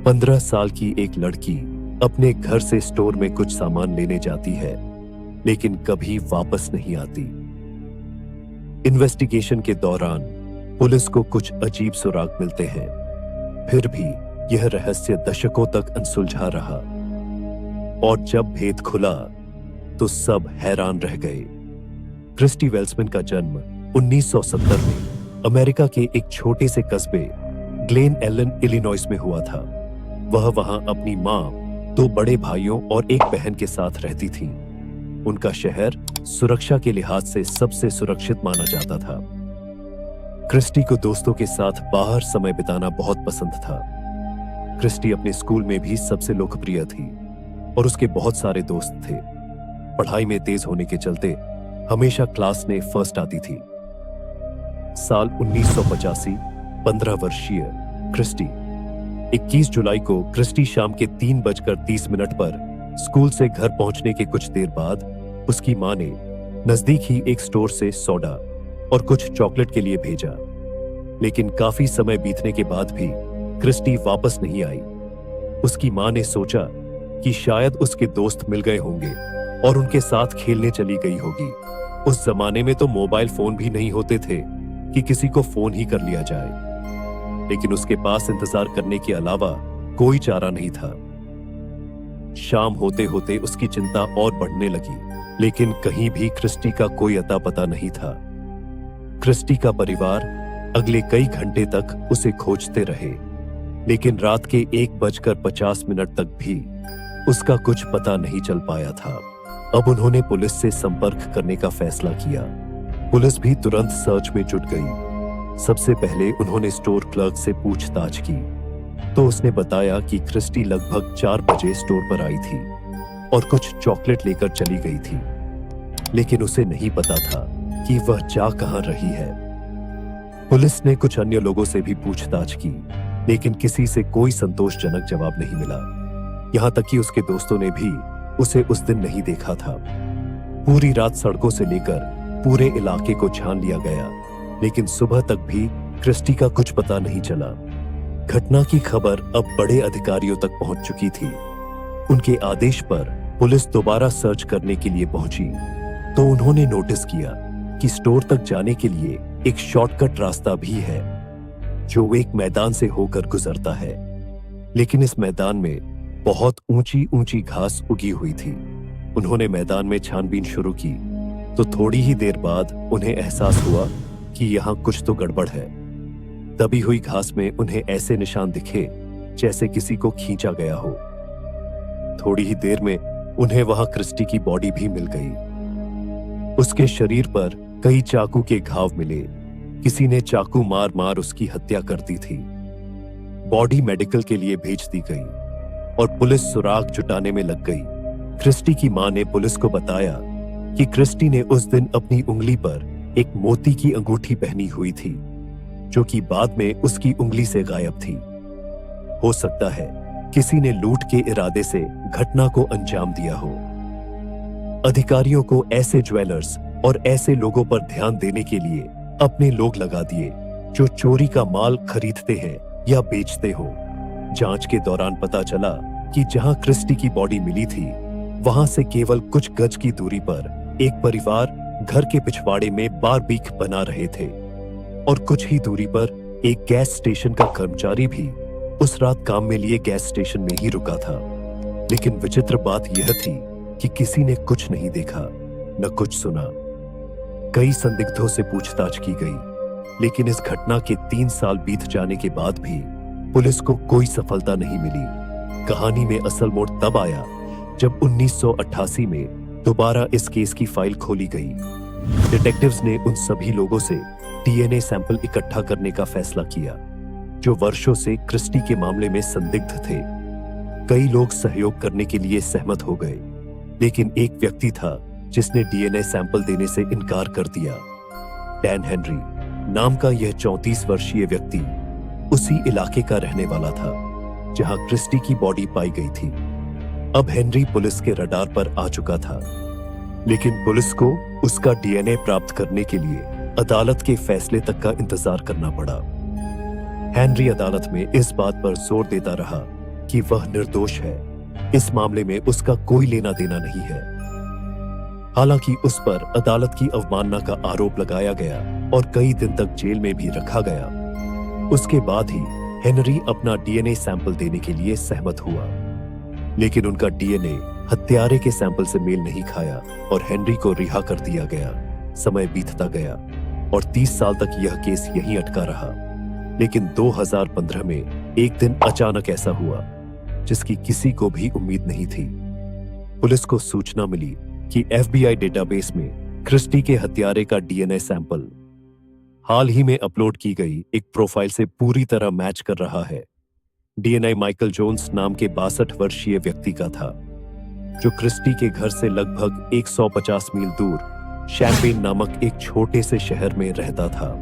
15 साल की एक लड़की अपने घर से स्टोर में कुछ सामान लेने जाती है, लेकिन कभी वापस नहीं आती। इन्वेस्टिगेशन के दौरान पुलिस को कुछ अजीब सुराग मिलते हैं, फिर भी यह रहस्य दशकों तक अनसुलझा रहा। और जब भेद खुला तो सब हैरान रह गए। क्रिस्टी वेल्समैन का जन्म 1970 में अमेरिका के एक छोटे से कस्बे ग्लेन एलन, इलिनॉइस में हुआ था। वह वहां अपनी मां, 2 बड़े भाइयों और एक बहन के साथ रहती थी। उनका शहर सुरक्षा के लिहाज से सबसे सुरक्षित माना जाता था। क्रिस्टी को दोस्तों के साथ बाहर समय बिताना बहुत पसंद था। क्रिस्टी अपने स्कूल में भी सबसे लोकप्रिय थी और उसके बहुत सारे दोस्त थे। पढ़ाई में तेज होने के चलते हमेशा क्लास में फर्स्ट आती थी। साल 1985, 15 वर्षीय क्रिस्टी 21 जुलाई को क्रिस्टी शाम के 3:30 पर स्कूल से घर पहुंचने के कुछ देर बाद उसकी मां ने नजदीक ही एक स्टोर से सोडा और कुछ चॉकलेट के लिए भेजा। लेकिन काफी समय बीतने के बाद भी क्रिस्टी वापस नहीं आई। उसकी मां ने सोचा कि शायद उसके दोस्त मिल गए होंगे और उनके साथ खेलने चली गई होगी। उस जमाने में तो मोबाइल फोन भी नहीं होते थे कि किसी को फोन ही कर लिया जाए। लेकिन उसके पास इंतजार करने के अलावा कोई चारा नहीं था। शाम होते होते उसकी चिंता और बढ़ने लगी, लेकिन कहीं भी क्रिस्टी का कोई अता पता नहीं था। क्रिस्टी का परिवार अगले कई घंटे तक उसे खोजते रहे, लेकिन रात के 1:50 तक भी उसका कुछ पता नहीं चल पाया था। अब उन्होंने पुलिस से संपर्क करने का फैसला किया। पुलिस भी तुरंत सर्च में जुट गई। सबसे पहले उन्होंने स्टोर क्लर्क से पूछताछ की, तो उसने बताया कि क्रिस्टी लगभग 4 बजे स्टोर पर आई थी और कुछ चॉकलेट लेकर चली गई थी। लेकिन उसे नहीं पता था कि वह जा कहां रही है। पुलिस ने कुछ अन्य लोगों से भी पूछताछ की, लेकिन किसी से कोई संतोषजनक जवाब नहीं मिला। यहां तक कि उसके दोस्तों ने भी उसे उस दिन नहीं देखा था। पूरी रात सड़कों से लेकर पूरे इलाके को छान लिया गया, लेकिन सुबह तक भी क्रिस्टी का कुछ पता नहीं चला। घटना की खबर अब बड़े अधिकारियों तक पहुंच चुकी थी। उनके आदेश पर पुलिस दोबारा सर्च करने के लिए पहुंची, तो उन्होंने नोटिस किया कि स्टोर तक जाने के लिए एक शॉर्टकट रास्ता भी है, जो एक मैदान से होकर गुजरता है। लेकिन इस मैदान में बहुत ऊंची ऊंची घास उगी हुई थी। उन्होंने मैदान में छानबीन शुरू की, तो थोड़ी ही देर बाद उन्हें एहसास हुआ कि यहां कुछ तो गड़बड़ है। दबी हुई घास में उन्हें ऐसे निशान दिखे जैसे किसी को खींचा गया हो। थोड़ी ही देर में उन्हें वहां क्रिस्टी की बॉडी भी मिल गई। उसके शरीर पर कई चाकू के घाव मिले। किसी ने चाकू मार मार उसकी हत्या कर दी थी। बॉडी मेडिकल के लिए भेज दी गई और पुलिस सुराग जुटाने में लग गई। क्रिस्टी की मां ने पुलिस को बताया कि क्रिस्टी ने उस दिन अपनी उंगली पर एक मोती की अंगूठी पहनी हुई थी, जो कि बाद में उसकी उंगली से गायब थी। हो सकता है किसी ने लूट के इरादे से घटना को अंजाम दिया हो। अधिकारियों को ऐसे ज्वेलर्स और ऐसे लोगों पर ध्यान देने के लिए अपने लोग लगा दिए जो चोरी का माल खरीदते हैं या बेचते हो। जांच के दौरान पता चला कि जहां क्रिस्टी की बॉडी मिली थी, वहां से केवल कुछ गज की दूरी पर एक परिवार घर के पिछवाड़े में बारबीक बना रहे थे और कुछ ही दूरी पर एक गैस स्टेशन का कर्मचारी भी उस रात काम में लिए गैस स्टेशन में ही रुका था। लेकिन विचित्र बात यह थी कि किसी ने कुछ नहीं देखा, न कुछ सुना। कई संदिग्धों से पूछताछ की गई, लेकिन इस घटना के 3 साल बीत जाने के बाद भी पुलिस को कोई सफलता नहीं मिली। कहानी में असल मोड़ तब आया जब 1988 में दोबारा इस केस की फाइल खोली गई। डिटेक्टिव्स ने उन सभी लोगों से डीएनए सैंपल इकट्ठा करने का फैसला किया जो वर्षों से क्रिस्टी के मामले में संदिग्ध थे। कई लोग सहयोग करने के लिए सहमत हो गए, लेकिन एक व्यक्ति था जिसने डीएनए सैंपल देने से इनकार कर दिया। डैन हेनरी नाम का यह 34 वर्षीय व्यक्ति उसी इलाके का रहने वाला था जहां क्रिस्टी की बॉडी पाई गई थी। अब हेनरी पुलिस के रडार पर आ चुका था, लेकिन पुलिस को उसका डीएनए प्राप्त करने के लिए अदालत के फैसले तक का इंतजार करना पड़ा। हेनरी अदालत में इस बात पर जोर देता रहा कि वह निर्दोष है। इस मामले में उसका कोई लेना देना नहीं है। हालांकि उस पर अदालत की अवमानना का आरोप लगाया गया और कई दिन तक जेल में भी रखा गया। उसके बाद ही हेनरी अपना डीएनए सैंपल देने के लिए सहमत हुआ, लेकिन उनका डीएनए हत्यारे के सैंपल से मेल नहीं खाया और हेनरी को रिहा कर दिया गया। समय बीतता गया और 30 साल तक यह केस यहीं अटका रहा। लेकिन 2015 में एक दिन अचानक ऐसा हुआ जिसकी किसी को भी उम्मीद नहीं थी। पुलिस को सूचना मिली कि एफबीआई डेटाबेस में क्रिस्टी के हत्यारे का डीएनए सैंपल हाल ही में अपलोड की गई एक प्रोफाइल से पूरी तरह मैच कर रहा है। डीएनए माइकल जोन्स नाम के 62 वर्षीय व्यक्ति का था, जो क्रिस्टी के घर से लगभग 150 मील दूर शैम्पेन नामक एक छोटे से शहर में रहता था।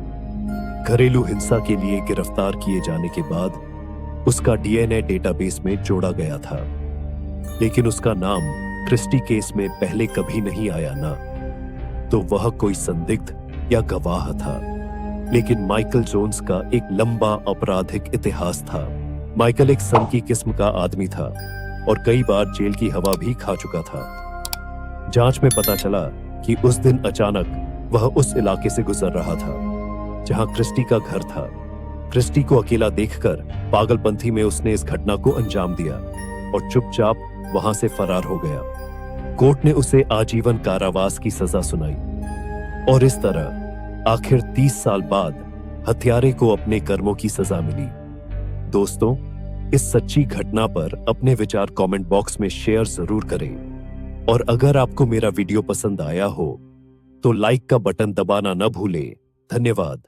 घरेलू हिंसा के लिए गिरफ्तार किए जाने के बाद उसका डीएनए डेटाबेस में जोड़ा गया था, लेकिन उसका नाम क्रिस्टी केस में पहले कभी नहीं आया ना तो वह कोई संदिग्ध या गवाह था। लेकिन माइकल जोन्स का एक लंबा आपराधिक इतिहास था। माइकल एक सनकी किस्म का आदमी था और कई बार जेल की हवा भी खा चुका था। जांच में पता चला कि उस दिन अचानक वह उस इलाके से गुजर रहा था जहां क्रिस्टी का घर था। क्रिस्टी को अकेला देखकर पागलपंथी में उसने इस घटना को अंजाम दिया और चुपचाप वहां से फरार हो गया। कोर्ट ने उसे आजीवन कारावास की सजा सुनाई और इस तरह आखिर 30 साल बाद हत्यारे को अपने कर्मों की सजा मिली। दोस्तों, इस सच्ची घटना पर अपने विचार कमेंट बॉक्स में शेयर जरूर करें और अगर आपको मेरा वीडियो पसंद आया हो तो लाइक का बटन दबाना न भूलें। धन्यवाद।